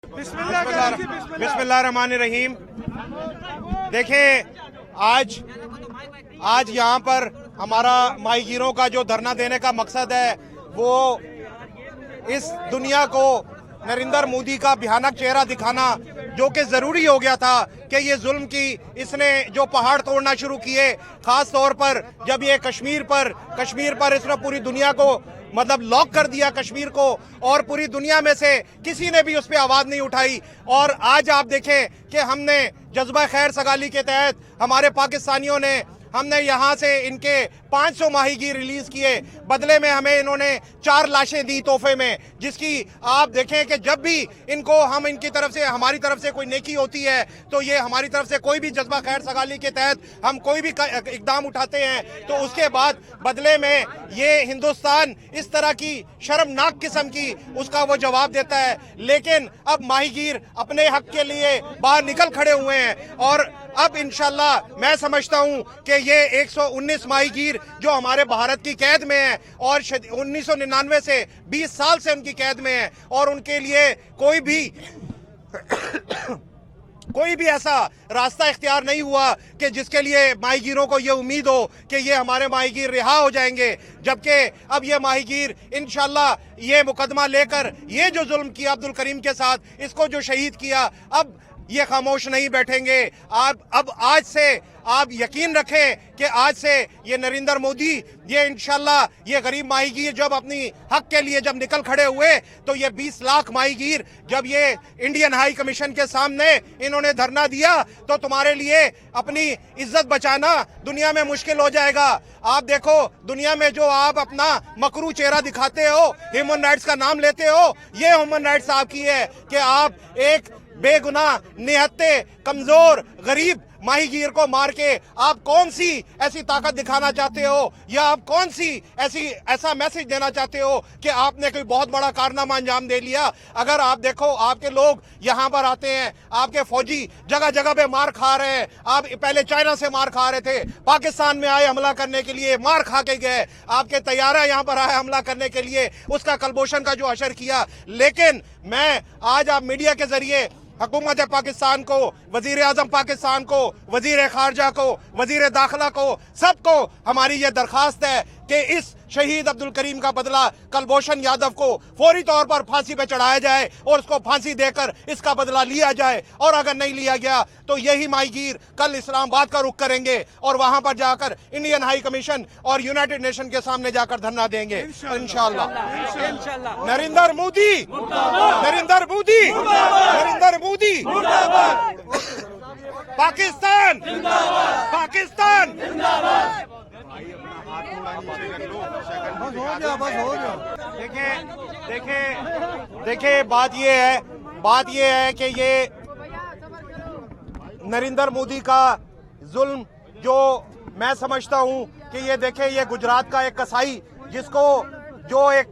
बिस्मिल्लाहिर्रहमानिर्रहीम। देखिए आज यहाँ पर हमारा माहीगीरों का जो धरना देने का मकसद है वो इस दुनिया को नरेंद्र मोदी का भयानक चेहरा दिखाना, जो कि ज़रूरी हो गया था कि ये जुल्म की इसने जो पहाड़ तोड़ना शुरू किए, ख़ास तौर पर जब ये कश्मीर पर इसने पूरी दुनिया को मतलब लॉक कर दिया कश्मीर को, और पूरी दुनिया में से किसी ने भी उस पर आवाज़ नहीं उठाई। और आज आप देखें कि हमने जज्बा खैर सगाली के तहत हमारे पाकिस्तानियों ने हमने यहाँ से इनके 500 माहीगीर रिलीज किए, बदले में हमें इन्होंने 4 लाशें दी तोहफे में, जिसकी आप देखें कि जब भी इनको हम इनकी तरफ से हमारी तरफ से कोई नेकी होती है तो ये हमारी तरफ से कोई भी जज्बा खैर सगाली के तहत हम कोई भी इकदाम उठाते हैं तो उसके बाद बदले में ये हिंदुस्तान इस तरह की शर्मनाक किस्म की उसका वो जवाब देता है। लेकिन अब माहीगीर अपने हक के लिए बाहर निकल खड़े हुए हैं और अब इंशाल्लाह मैं समझता हूं कि ये 119 माहीगीर जो हमारे भारत की कैद में है और 1999 से 20 साल से उनकी कैद में है, और उनके लिए कोई भी ऐसा रास्ता इख्तियार नहीं हुआ कि जिसके लिए माहीगीरों को ये उम्मीद हो कि ये हमारे माहीगीर रिहा हो जाएंगे। जबकि अब ये माहीगीर इंशाल्लाह ये मुकदमा लेकर ये जो जुल्म किया अब्दुल करीम के साथ, इसको जो शहीद किया, अब ये खामोश नहीं बैठेंगे। अब आज से आप यकीन रखें कि आज से ये नरेंद्र मोदी ये इंशाल्लाह ये गरीब माहीगीर जब अपनी हक के लिए जब निकल खड़े हुए तो ये 20 लाख माहीगीर जब ये इंडियन हाई कमीशन के सामने इन्होंने धरना दिया तो तुम्हारे लिए अपनी इज्जत बचाना दुनिया में मुश्किल हो जाएगा। आप देखो दुनिया में जो आप अपना मकरू चेहरा दिखाते हो, ह्यूमन राइट्स का नाम लेते हो, ये ह्यूमन राइट्स आपकी है कि आप एक बेगुनाह निहत्ते कमजोर गरीब माहीगीर को मार के आप कौन सी ऐसी ताकत दिखाना चाहते हो, या आप कौन सी ऐसा मैसेज देना चाहते हो कि आपने कोई बहुत बड़ा कारनामा अंजाम दे लिया। अगर आप देखो आपके लोग यहाँ पर आते हैं, आपके फौजी जगह जगह पे मार खा रहे हैं। आप पहले चाइना से मार खा रहे थे, पाकिस्तान में आए हमला करने के लिए मार खा के गए, आपके तैयारा यहाँ पर आए हमला करने के लिए, उसका कलबोशन का जो असर किया। लेकिन मैं आज आप मीडिया के जरिए हुकूमत पाकिस्तान को, वजीर आजम पाकिस्तान को, वजीर खारजा को, वजीर दाखिला को, सबको हमारी ये दरखास्त है कि इस शहीद अब्दुल करीम का बदला कुलभूषण यादव को फौरी तौर पर फांसी पे चढ़ाया जाए और उसको फांसी देकर इसका बदला लिया जाए। और अगर नहीं लिया गया तो यही माहीगीर कल इस्लामाबाद का रुख करेंगे और वहां पर जाकर इंडियन हाई कमीशन और यूनाइटेड नेशन के सामने जाकर धरना देंगे इंशाल्लाह। नरेंद्र मोदी, नरेंद्र मोदी, नरेंद्र मोदी, पाकिस्तान, पाकिस्तान। देखिए बात ये है कि ये नरेंद्र मोदी का जुल्म जो मैं समझता हूं कि ये देखें, ये गुजरात का एक कसाई जिसको जो एक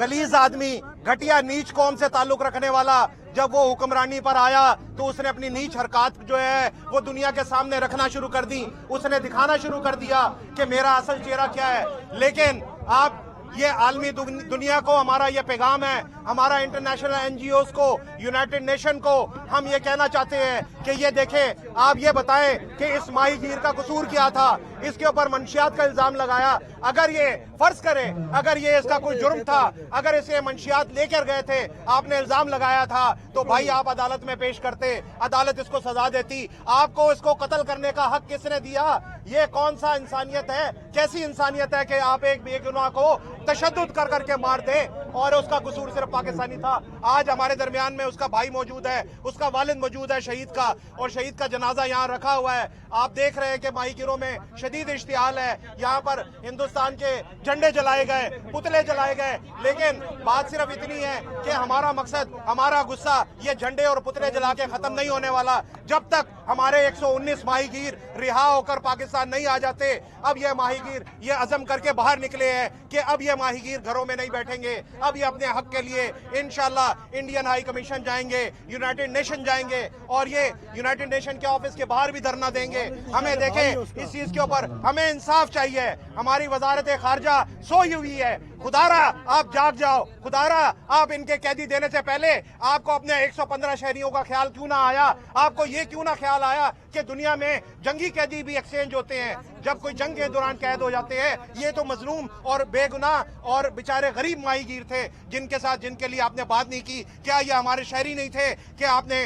गलीज आदमी घटिया नीच कौम से ताल्लुक रखने वाला जब वो हुक्मरानी पर आया तो उसने अपनी नीच हरकत जो है वो दुनिया के सामने रखना शुरू कर दी, उसने दिखाना शुरू कर दिया कि मेरा असल चेहरा क्या है। लेकिन आप ये आलमी दुनिया को हमारा ये पैगाम है, हमारा इंटरनेशनल एनजीओज को, यूनाइटेड नेशन को हम ये कहना चाहते हैं कि ये देखें, आप ये बताएं कि इस माहीगीर का कसूर क्या था, इसके ऊपर मंशियात का इल्जाम लगाया। अगर ये फर्ज करें अगर ये इसका कोई जुर्म था, अगर इसे मंशियात लेकर गए थे, आपने इल्जाम लगाया था तो भाई आप अदालत में पेश करते, अदालत इसको सजा देती। आपको इसको कत्ल करने का हक किसने दिया? ये कौन सा इंसानियत है, कैसी इंसानियत है कि आप एक बेगुनाह को तशद्दुद कर करके मार दे और उसका कसूर सिर्फ पाकिस्तानी था। आज हमारे दरमियान में उसका भाई मौजूद है, उसका वालिद मौजूद है शहीद का, और शहीद का जनाजा यहाँ रखा हुआ है। आप देख रहे हैं कि माहीगीरों में शदीद इश्तियाल है, यहाँ पर हिंदुस्तान के झंडे जलाए गए, पुतले जलाए गए। लेकिन बात सिर्फ इतनी है कि हमारा मकसद, हमारा गुस्सा ये झंडे और पुतले जला के खत्म नहीं होने वाला जब तक हमारे 119 माहीगीर रिहा होकर पाकिस्तान नहीं आ जाते। अब ये माहीगीर ये अज़म करके बाहर निकले हैं कि अब ये माहीगीर घरों में नहीं बैठेंगे, अब ये अपने हक के लिए इंशाल्लाह इंडियन हाई कमीशन जाएंगे, यूनाइटेड नेशन जाएंगे और ये यूनाइटेड नेशन के ऑफिस के बाहर भी धरना देंगे। हमें देखें इस चीज के ऊपर हमें इंसाफ चाहिए। हमारी वजारत खारजा सोई हुई है, खुदारा आप जाग जाओ, खुदारा आप इनके कैदी देने से पहले आपको अपने 115 शहरियों का ख्याल क्यों ना आया? आपको ये क्यों ना ख्याल आया कि दुनिया में जंगी कैदी भी एक्सचेंज होते हैं जब कोई जंग के दौरान कैद हो जाते हैं? ये तो मजलूम और बेगुनाह और बेचारे गरीब माहीगीर थे जिनके लिए आपने बात नहीं की। क्या ये हमारे शहरी नहीं थे? क्या आपने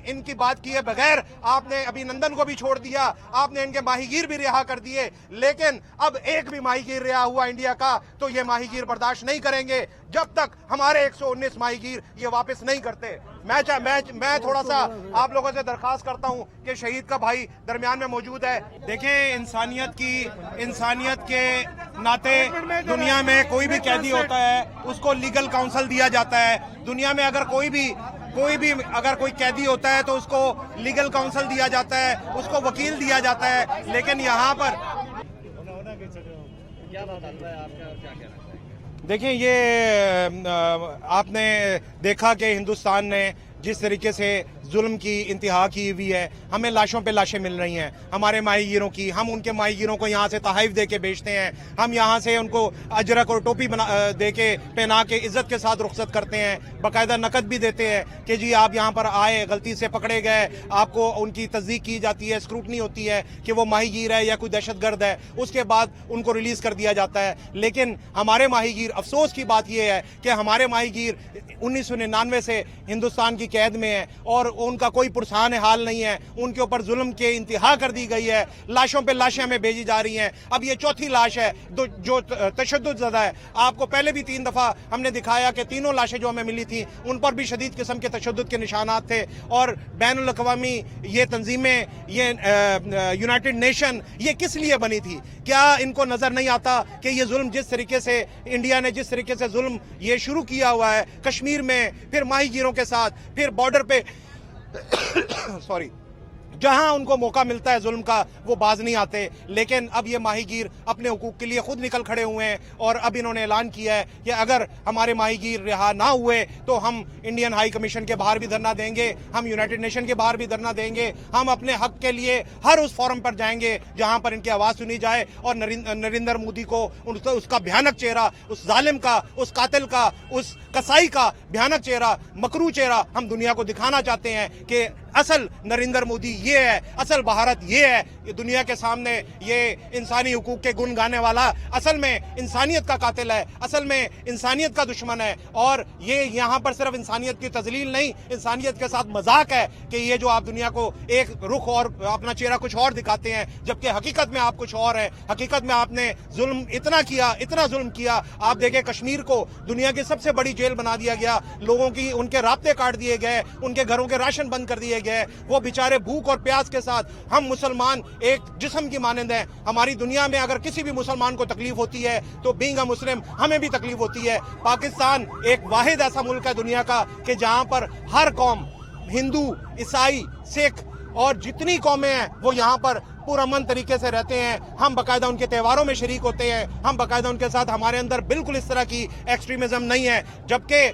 इनकी बात किए बगैर आपने अभिनंदन को भी छोड़ दिया, आपने इनके माहीगीर भी रिहा कर दिए। लेकिन अब एक भी माहीगीर रिहा हुआ इंडिया का तो ये माहीगीर बर्दाश्त नहीं करेंगे जब तक हमारे 119 माहीगीर ये वापस नहीं करते। मैं थोड़ा सा आप लोगों से दरखास्त करता हूं कि शहीद का भाई दरमियान में मौजूद है। देखें, इंसानियत के नाते दुनिया में कोई भी कैदी होता है उसको लीगल काउंसिल दिया जाता है। दुनिया में अगर कोई कैदी होता है तो उसको लीगल काउंसिल दिया जाता है, उसको वकील दिया जाता है। लेकिन यहाँ पर देखिए, ये आपने देखा कि हिंदुस्तान ने जिस तरीके से जुल्म की इंतहा की हुई है, हमें लाशों पे लाशें मिल रही हैं हमारे माहीगीरों की। हम उनके माहीगीरों को यहाँ से तहाइफ दे के बेचते हैं, हम यहाँ से उनको अजरक और टोपी दे के पहना के इज्जत के साथ रुखसत करते हैं, बाकायदा नकद भी देते हैं कि जी आप यहाँ पर आए, गलती से पकड़े गए, आपको उनकी तस्दीक की जाती है, स्क्रूटनी होती है कि वो माहीगीर है या कोई दहशतगर्द है, उसके बाद उनको रिलीज कर दिया जाता है। लेकिन हमारे माहीगीर, अफसोस की बात यह है कि हमारे माहीगीर 1999 से हिंदुस्तान की कैद में है और उनका कोई पुरसान हाल नहीं है। उनके ऊपर जुल्म के इंतहा कर दी गई है, लाशों पे लाशें हमें भेजी जा रही हैं। अब ये चौथी लाश है जो तशद्दुद ज़दा है। आपको पहले भी 3 दफ़ा हमने दिखाया कि तीनों लाशें जो हमें मिली थी उन पर भी शदीद किस्म के तशद्दुद के निशानात थे। और बैनुल अक़वामी ये तंजीमें, ये यूनाइटेड नेशन, ये किस लिए बनी थी? क्या इनको नज़र नहीं आता कि ये जुल्म जिस तरीके से इंडिया ने जिस तरीके से जुल्म ये शुरू किया हुआ है कश्मीर में, फिर माहीगीरों के साथ, फिर बॉर्डर पे सॉरी, जहां उनको मौका मिलता है जुल्म का वो बाज नहीं आते। लेकिन अब ये माहीगीर अपने हुकूक के लिए खुद निकल खड़े हुए हैं और अब इन्होंने ऐलान किया है कि अगर हमारे माहीगीर रिहा ना हुए तो हम इंडियन हाई कमीशन के बाहर भी धरना देंगे, हम यूनाइटेड नेशन के बाहर भी धरना देंगे, हम अपने हक के लिए हर उस फोरम पर जाएंगे जहां पर इनकी आवाज़ सुनी जाए। और नरेंद्र मोदी को उसका भयानक चेहरा, उस जालिम का, उस कातिल का, उस कसाई का भयानक चेहरा, मकरू चेहरा हम दुनिया को दिखाना चाहते हैं कि असल नरेंद्र मोदी ये है, असल भारत ये है। ये दुनिया के सामने ये इंसानी हुकूक के गुण गाने वाला असल में इंसानियत का कातिल है, असल में इंसानियत का दुश्मन है। और ये यहाँ पर सिर्फ इंसानियत की तजलील नहीं, इंसानियत के साथ मजाक है कि ये जो आप दुनिया को एक रुख और अपना चेहरा कुछ और दिखाते हैं, जबकि हकीकत में आप कुछ और है। हकीकत में आपने जुल्म इतना किया, इतना जुल्म किया। आप देखें, कश्मीर को दुनिया की सबसे बड़ी जेल बना दिया गया, लोगों की उनके राब्ते काट दिए गए, उनके घरों के राशन बंद कर दिए गए, वो बेचारे भूख और प्यास के साथ। हम मुसलमान एक जिस्म की मानंद हैं। हमारी दुनिया में अगर किसी भी मुसलमान को तकलीफ होती है तो बीइंग अ मुस्लिम हमें भी तकलीफ होती है। पाकिस्तान एक वाहिद ऐसा मुल्क है दुनिया का कि जहां पर हर कौम, हिंदू, ईसाई, सिख और जितनी कौमें हैं वो यहाँ पर पुरअमन तरीके से रहते हैं। हम बाकायदा उनके त्योहारों में शरीक होते हैं, हम बाकायदा उनके साथ, हमारे अंदर बिल्कुल इस तरह की एक्सट्रीमिज्म नहीं है। जबकि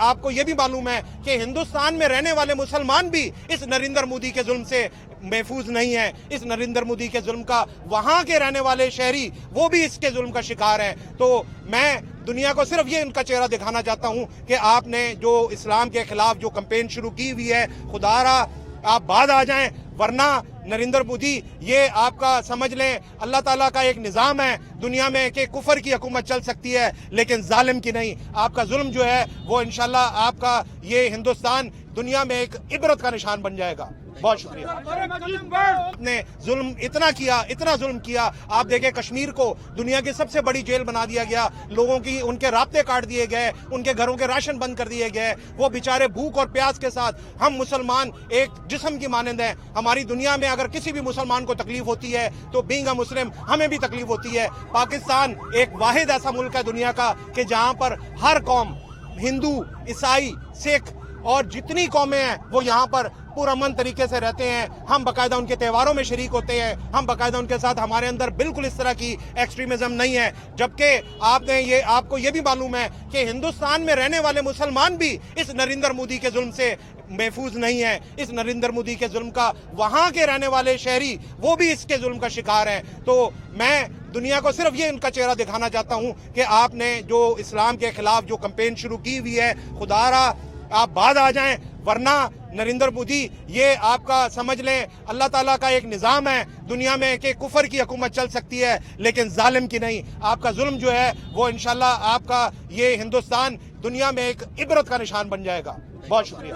आपको ये भी मालूम है कि हिंदुस्तान में रहने वाले मुसलमान भी इस नरेंद्र मोदी के जुल्म से महफूज नहीं है। इस नरेंद्र मोदी के जुल्म का वहां के रहने वाले शहरी वो भी इसके जुल्म का शिकार हैं। तो मैं दुनिया को सिर्फ ये इनका चेहरा दिखाना चाहता हूं कि आपने जो इस्लाम के खिलाफ जो कैंपेन शुरू की हुई है, खुदारा आप बाद आ जाएं, वरना नरेंद्र मोदी ये आपका समझ लें अल्लाह ताला का एक निज़ाम है दुनिया में कि कुफर की हुकूमत चल सकती है लेकिन जालिम की नहीं। आपका जुल्म जो है वो इंशाल्लाह आपका ये हिंदुस्तान दुनिया में एक इबरत का निशान बन जाएगा। बहुत शुक्रिया। आपने जुल्म इतना किया, इतना जुल्म किया। आप देखें, कश्मीर को दुनिया की सबसे बड़ी जेल बना दिया गया, लोगों की उनके राब्ते काट दिए गए, उनके घरों के राशन बंद कर दिए गए, वो बेचारे भूख और प्यास के साथ। हम मुसलमान एक जिस्म की मानंद हैं। हमारी दुनिया में अगर किसी भी मुसलमान को तकलीफ होती है तो बीइंग अ मुस्लिम हमें भी तकलीफ होती है। पाकिस्तान एक वाहिद ऐसा मुल्क है दुनिया का कि जहां पर हर कौम, हिंदू, ईसाई, सिख اور جتنی قومیں ہیں وہ یہاں پر پرامن طریقے سے رہتے ہیں. ہم باقاعدہ ان کے تہواروں میں شریک ہوتے ہیں, ہم باقاعدہ ان کے ساتھ, ہمارے اندر بالکل اس طرح کی ایکسٹریمزم نہیں ہے. جبکہ آپ کو یہ بھی معلوم ہے کہ ہندوستان میں رہنے والے مسلمان بھی اس نریندر مودی کے ظلم سے محفوظ نہیں ہیں. اس نریندر مودی کے ظلم کا وہاں کے رہنے والے شہری وہ بھی اس کے ظلم کا شکار ہیں. تو میں دنیا کو صرف یہ ان کا چہرہ دکھانا چاہتا ہوں کہ آپ نے جو اسلام کے خلاف جو کمپین شروع کی ہوئی ہے, خدا را آپ بعد آ جائیں, ورنہ نریندر مودی یہ آپ کا سمجھ لیں اللہ تعالیٰ کا ایک نظام ہے دنیا میں کہ کفر کی حکومت چل سکتی ہے لیکن ظالم کی نہیں. آپ کا ظلم جو ہے وہ انشاءاللہ آپ کا یہ ہندوستان دنیا میں ایک عبرت کا نشان بن جائے گا. بہت شکریہ.